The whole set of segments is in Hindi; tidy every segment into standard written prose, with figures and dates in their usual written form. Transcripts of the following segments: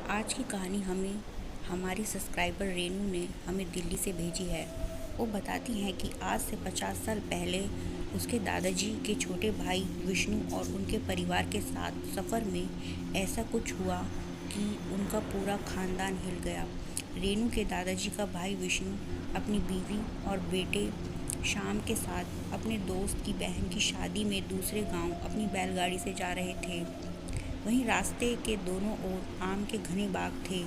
आज की कहानी हमारी सब्सक्राइबर रेनू ने हमें दिल्ली से भेजी है। वो बताती हैं कि आज से 50 साल पहले उसके दादाजी के छोटे भाई विष्णु और उनके परिवार के साथ सफ़र में ऐसा कुछ हुआ कि उनका पूरा खानदान हिल गया। रेनू के दादाजी का भाई विष्णु अपनी बीवी और बेटे शाम के साथ अपने दोस्त की बहन की शादी में दूसरे गांव अपनी बैलगाड़ी से जा रहे थे। वहीं रास्ते के दोनों ओर आम के घने बाग थे।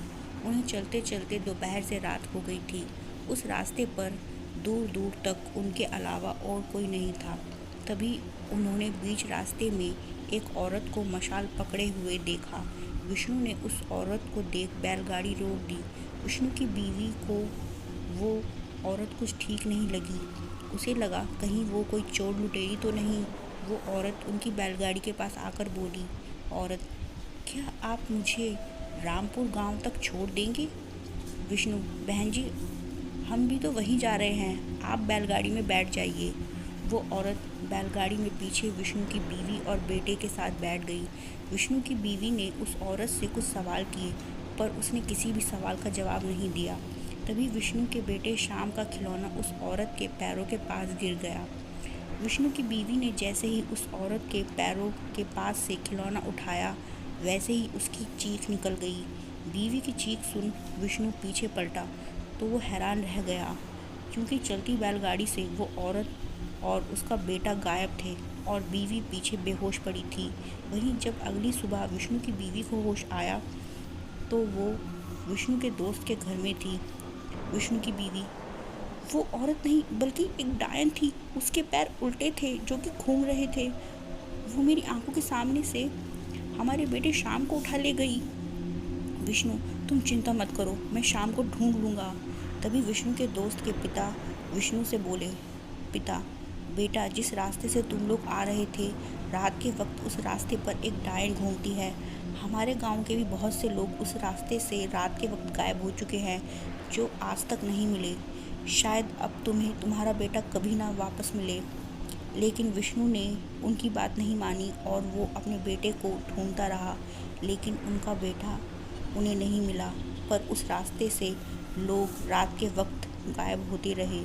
उन्हें चलते चलते दोपहर से रात हो गई थी। उस रास्ते पर दूर दूर तक उनके अलावा और कोई नहीं था। तभी उन्होंने बीच रास्ते में एक औरत को मशाल पकड़े हुए देखा। विष्णु ने उस औरत को देख बैलगाड़ी रोक दी। विष्णु की बीवी को वो औरत कुछ ठीक नहीं लगी। उसे लगा कहीं वो कोई चोर लुटेरी तो नहीं। वो औरत उनकी बैलगाड़ी के पास आकर बोली, औरत, क्या आप मुझे रामपुर गांव तक छोड़ देंगे? विष्णु, बहन जी, हम भी तो वहीं जा रहे हैं, आप बैलगाड़ी में बैठ जाइए। वो औरत बैलगाड़ी में पीछे विष्णु की बीवी और बेटे के साथ बैठ गई। विष्णु की बीवी ने उस औरत से कुछ सवाल किए, पर उसने किसी भी सवाल का जवाब नहीं दिया। तभी विष्णु के बेटे शाम का खिलौना उस औरत के पैरों के पास गिर गया। विष्णु की बीवी ने जैसे ही उस औरत के पैरों के पास से खिलौना उठाया, वैसे ही उसकी चीख निकल गई। बीवी की चीख सुन विष्णु पीछे पलटा तो वो हैरान रह गया, क्योंकि चलती बैलगाड़ी से वो औरत और उसका बेटा गायब थे और बीवी पीछे बेहोश पड़ी थी। वहीं जब अगली सुबह विष्णु की बीवी को होश आया तो वो विष्णु के दोस्त के घर में थी। विष्णु की बीवी, वो औरत नहीं बल्कि एक डायन थी। उसके पैर उल्टे थे जो कि घूम रहे थे। वो मेरी आंखों के सामने से हमारे बेटे शाम को उठा ले गई। विष्णु, तुम चिंता मत करो, मैं शाम को ढूंढ लूँगा। तभी विष्णु के दोस्त के पिता विष्णु से बोले, पिता, बेटा, जिस रास्ते से तुम लोग आ रहे थे, रात के वक्त उस रास्ते पर एक डायन घूमती है। हमारे गांव के भी बहुत से लोग उस रास्ते से रात के वक्त गायब हो चुके हैं, जो आज तक नहीं मिले। शायद अब तुम्हें तुम्हारा बेटा कभी ना वापस मिले। लेकिन विष्णु ने उनकी बात नहीं मानी और वो अपने बेटे को ढूंढता रहा, लेकिन उनका बेटा उन्हें नहीं मिला। पर उस रास्ते से लोग रात के वक्त गायब होते रहे।